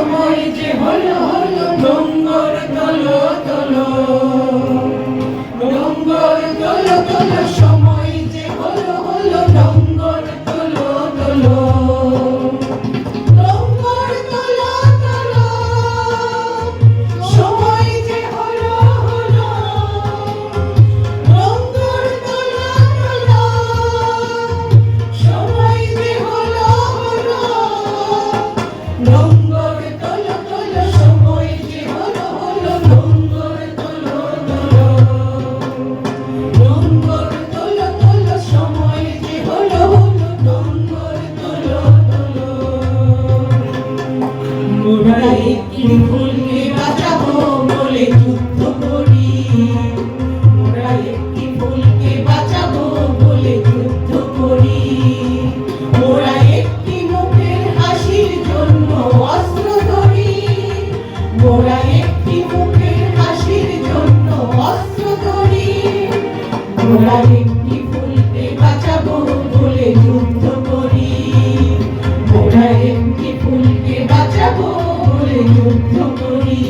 সময় যে হলো হলো ডোঙ্গর তোলো তোলো, ডোঙ্গর তোলো তোলো, সময় যে হলো হলো ডোঙ্গর তোলো তোলো, ডোঙ্গর তোলো তোলো, সময় যে হলো হলো ডোঙ্গর তোলো তোলো, সময় যে হলো হলো ডোঙ্গর তোলো তোলো, সময় যে হলো হলো ডোঙ্গর তোলো তোলো, ডোঙ্গর তোলো তোলো, সময় যে হলো হলো ডোঙ্গর তোলো তোলো। মোরা একটি ফুলকে বাঁচাবো বলে যুদ্ধ করি, মোরা একটি ফুলকে বাঁচাবো বলে যুদ্ধ করি, মোরা একটি মুখের হাসির জন্য অস্ত্র ধরি, মোরা একটি মুখের হাসির জন্য অস্ত্র ধরি, মোরা একটি ফুলকে বাঁচাবো বলে যুদ্ধ করি, মোরা একটি ফুলকে বাঁচাবো বলে যুদ্ধ করি।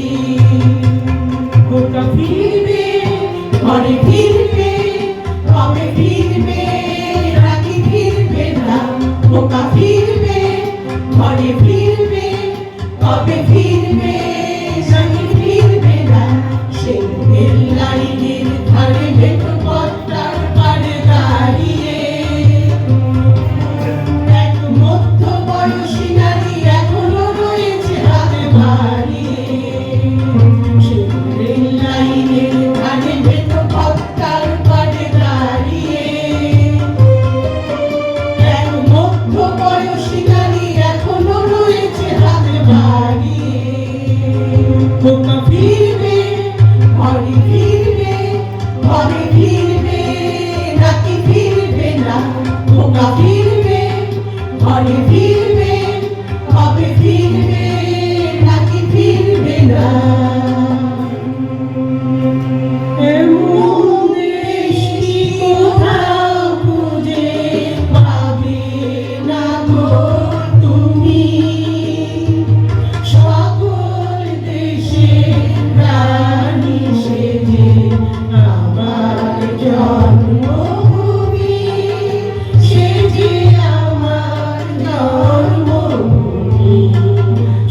ওটা ফিরবে, ঘরে ফিরবে, কবে ফিরবে, রাতে ফিরবে না, ওটা ফিরবে, ঘরে ফিরবে, কবে ফিরবে, রাতে ফিরবে না, সেই রেল লাইনের ধারে মেঠো পথটার পাড়ে দাঁড়িয়ে এক মধ্য বয়সী নারী এখনো রয়েছে হাত বাড়িয়ে, সেই রেল লাইনের ধারে মেঠো পথটার পাড়ে দাঁড়িয়ে এক মধ্য বয়সী নারী এখনো রয়েছে হাত বাড়িয়ে। ওটা ফিরবে, ঘরে ফিরবে, ঘরে ফিরবে, রাতে ফিরবে না, ওটা ফিরবে, ঘরে ফিরবে, কবে ফিরবে, রাতে ফিরবে না। এমন দেশটি কোথাও খুঁজে পাবে না গো তুমি, সকল দেশে প্রাণী সেজে আমার জন্মভূমি, সেজে আমার জন্মভূমি,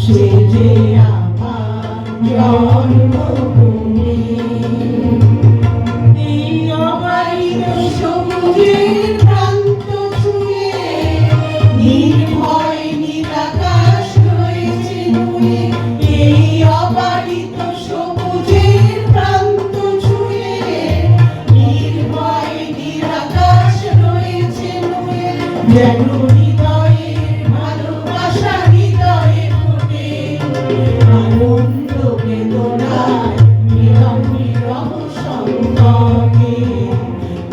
সেজে আমার জন্মভূমি। এই অবারিত সবুজের প্রান্ত ছুঁয়ে নির্ভয় নিরাকাশ রয়েছে নুয়ে, এই অবারিত সবুজের প্রান্ত ছুঁয়ে নির্ভয় নিরাকাশ রয়েছে নুয়ে, যেন হৃদয়ের ভালোবাসা হৃদয়ে ফোটে, আনন্দ বেদনায় বিরহ বিরহ সংকটে,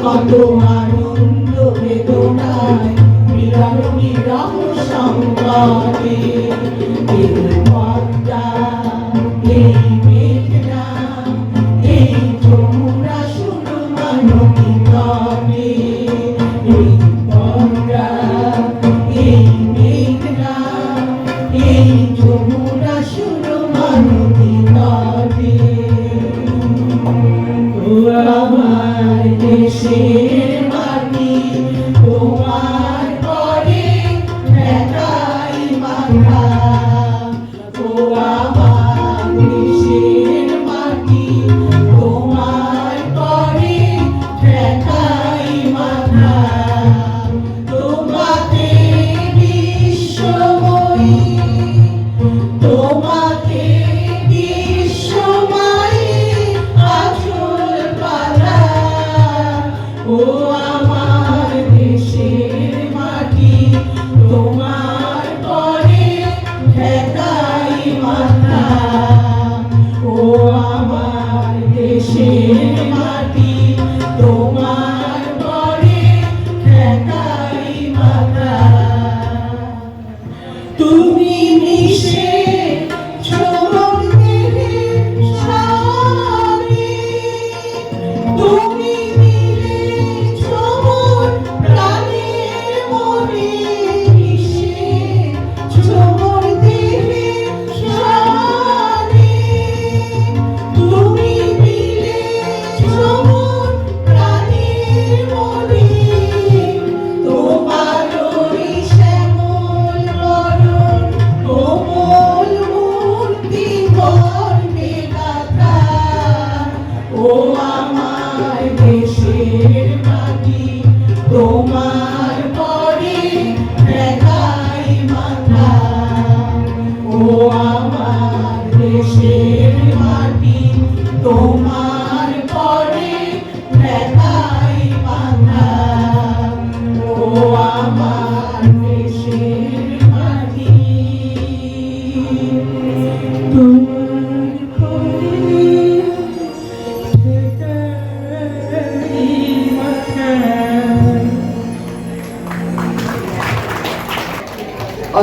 কত আনন্দ বেদনায় বিরহ বিরহ সংকটে। এই পদ্মা, এই মেঘনা, এই যমুনা সুরমা নদী তটে, এই পদ্মা, এই মেঘনা, এই যমুনা সুরমা নদী তটে। ও আমার দেশের মাটি, তোমার পরে ব্যথায় মাথা, ও আমার দেশের মাটি, তোমার পরে ব্যথায় মাথা, তোমাকে বিশ্বময়ী, তোমাকে বিশ্বময়ী আঁচল পালা, ও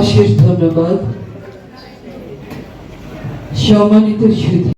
অশেষ ধন্যবাদ। সম্মানিত সুধী।